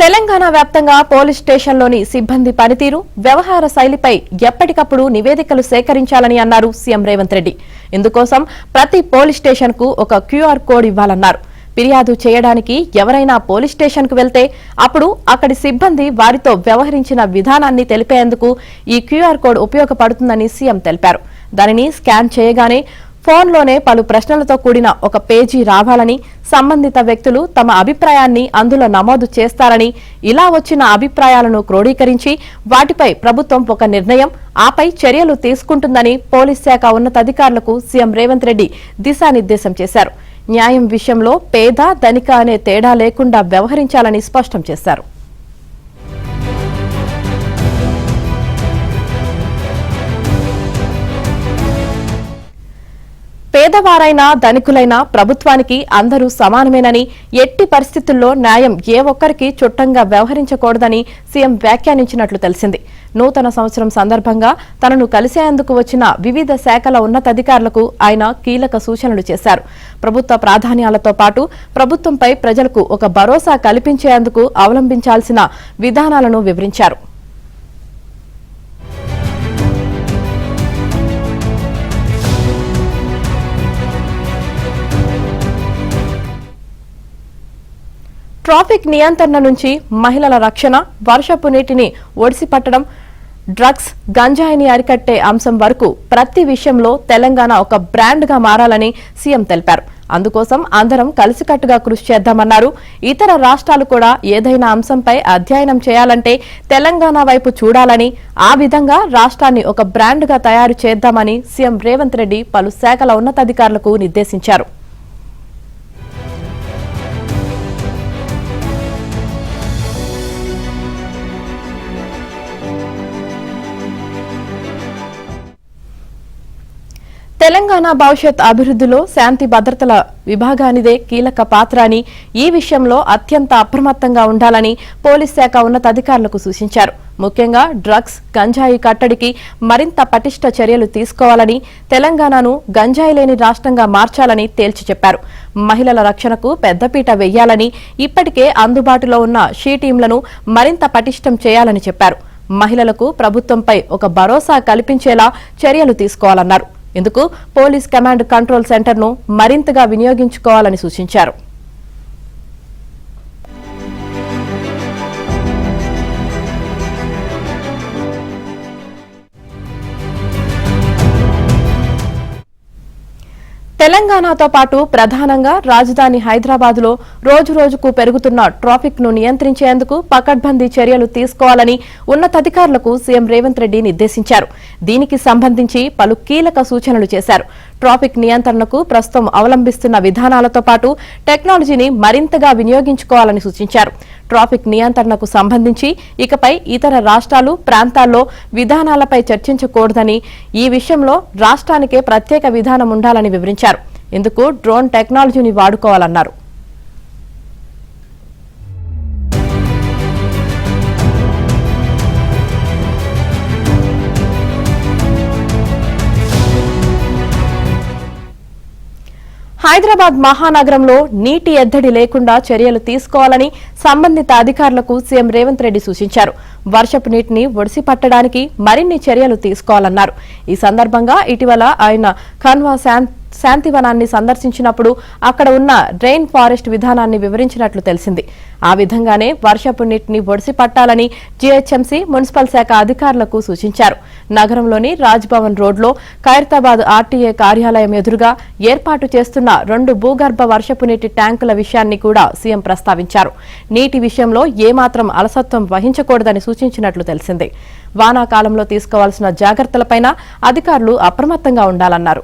తెలంగాణ వ్యాప్తంగా పోలీస్ స్టేషన్లోని సిబ్బంది పనితీరు, వ్యవహార శైలిపై ఎప్పటికప్పుడు నివేదికలు సేకరించాలని అన్నారు సీఎం రేవంత్ రెడ్డి. ఇందుకోసం ప్రతి పోలీస్ స్టేషన్కు ఒక క్యూఆర్ కోడ్ ఇవ్వాలన్నారు. ఫిర్యాదు చేయడానికి ఎవరైనా పోలీస్ స్టేషన్కు వెళ్తే అప్పుడు అక్కడి సిబ్బంది వారితో వ్యవహరించిన విధానాన్ని తెలిపేందుకు ఈ క్యూఆర్ కోడ్ ఉపయోగపడుతుందని సీఎం తెలిపారు. దానిని స్కాన్ చేయగానే ఫోన్లోనే పలు ప్రశ్నలతో కూడిన ఒక పేజీ రావాలని, సంబంధిత వ్యక్తులు తమ అభిప్రాయాన్ని అందులో నమోదు చేస్తారని, ఇలా వచ్చిన అభిప్రాయాలను క్రోడీకరించి వాటిపై ప్రభుత్వం ఒక నిర్ణయం, ఆపై చర్యలు తీసుకుంటుందని పోలీస్ శాఖ ఉన్నతాధికారులకు సీఎం రేవంత్ రెడ్డి దిశానిర్దేశం చేశారు. న్యాయం విషయంలో పేద, ధనిక అనే తేడా లేకుండా వ్యవహరించాలని స్పష్టం చేశారు. పేదవారైనా ధనికులైనా ప్రభుత్వానికి అందరూ సమానమేనని, ఎట్టి పరిస్థితుల్లో న్యాయం ఏ ఒక్కరికి చుట్టంగా వ్యవహరించకూడదని సీఎం వ్యాఖ్యానించినట్లు తెలిసింది. నూతన సంవత్సరం సందర్భంగా తనను కలిసేందుకు వచ్చిన వివిధ శాఖల ఉన్నతాధికారులకు ఆయన కీలక సూచనలు చేశారు. ప్రభుత్వ ప్రాధాన్యాలతో పాటు ప్రభుత్వంపై ప్రజలకు ఒక భరోసా కల్పించేందుకు అవలంబించాల్సిన విధానాలను వివరించారు. ట్రాఫిక్ నియంత్రణ నుంచి మహిళల రక్షణ, వర్షపు నీటిని ఒడిసిపట్టడం, డ్రగ్స్, గంజాయిని అరికట్టే అంశం వరకు ప్రతి విషయంలో తెలంగాణ ఒక బ్రాండ్గా మారాలని సీఎం తెలిపారు. అందుకోసం అందరం కలిసికట్టుగా కృషి చేద్దామన్నారు. ఇతర రాష్ట్రాలు కూడా ఏదైనా అంశంపై అధ్యయనం చేయాలంటే తెలంగాణ వైపు చూడాలని, ఆ విధంగా రాష్ట్రాన్ని ఒక బ్రాండ్గా తయారు చేద్దామని సీఎం రేవంత్ రెడ్డి పలు శాఖల ఉన్నతాధికారులకు నిర్దేశించారు. తెలంగాణ భవిష్యత్ అభివృద్ధిలో శాంతి భద్రతల విభాగానిదే కీలక పాత్ర అని, ఈ విషయంలో అత్యంత అప్రమత్తంగా ఉండాలని పోలీస్ శాఖ ఉన్నతాధికారులకు సూచించారు. ముఖ్యంగా డ్రగ్స్, గంజాయి కట్టడికి మరింత పటిష్ట చర్యలు తీసుకోవాలని, తెలంగాణను గంజాయి లేని రాష్ట్రంగా మార్చాలని తేల్చి చెప్పారు. మహిళల రక్షణకు పెద్దపీట వెయ్యాలని, ఇప్పటికే అందుబాటులో ఉన్న షీ టీంలను మరింత పటిష్టం చేయాలని చెప్పారు. మహిళలకు ప్రభుత్వంపై ఒక భరోసా కల్పించేలా చర్యలు తీసుకోవాలన్నారు. ఇందుకు పోలీస్ కమాండ్ కంట్రోల్ సెంటర్ను మరింతగా వినియోగించుకోవాలని సూచించారు. తెలంగాణతో పాటు ప్రధానంగా రాజధాని హైదరాబాద్లో రోజురోజుకు పెరుగుతున్న ట్రాఫిక్ ను నియంత్రించేందుకు పకడ్బందీ చర్యలు తీసుకోవాలని ఉన్నతాధికారులకు సీఎం రేవంత్ రెడ్డి నిర్దేశించారు. దీనికి సంబంధించి పలు కీలక సూచనలు చేశారు. ట్రాఫిక్ నియంత్రణకు ప్రస్తుతం అవలంబిస్తున్న విధానాలతో పాటు టెక్నాలజీని మరింతగా వినియోగించుకోవాలని సూచించారు. ట్రాఫిక్ నియంత్రణకు సంబంధించి ఇకపై ఇతర రాష్ట్రాలు, ప్రాంతాల్లో విధానాలపై చర్చించకూడదని, ఈ విషయంలో రాష్ట్రానికే ప్రత్యేక విధానం ఉండాలని వివరించారు. ఇందుకు డ్రోన్ టెక్నాలజీని వాడుకోవాలన్నారు. హైదరాబాద్ మహానగరంలో నీటి ఎద్దడి లేకుండా చర్యలు తీసుకోవాలని సంబంధిత అధికారులకు సీఎం రేవంత్ రెడ్డి సూచించారు. వర్షపు నీటిని ఒడిసి పట్టడానికి మరిన్ని చర్యలు తీసుకోవాలన్నారు. ఈ సందర్భంగా ఇటీవల ఆయన ఖన్వా శాంతివనాన్ని సందర్శించినప్పుడు అక్కడ ఉన్న రెయిన్ ఫారెస్ట్ విధానాన్ని వివరించినట్లు తెలిసింది. ఆ విధంగానే వర్షపు నీటిని ఒడిసి పట్టాలని జీహెచ్ఎంసీ, మున్సిపల్ శాఖ అధికారులకు సూచించారు. నగరంలోని రాజ్భవన్ రోడ్లో ఖైరతాబాద్ ఆర్టీఏ కార్యాలయం ఎదురుగా ఏర్పాటు చేస్తున్న 2 భూగర్భ వర్షపు నీటి ట్యాంకుల విషయాన్ని కూడా సీఎం ప్రస్తావించారు. నీటి విషయంలో ఏమాత్రం అలసత్వం వహించకూడదని సూచించినట్లు తెలిసింది. వానాకాలంలో తీసుకోవాల్సిన జాగ్రత్తలపైన అధికారులు అప్రమత్తంగా ఉండాలన్నారు.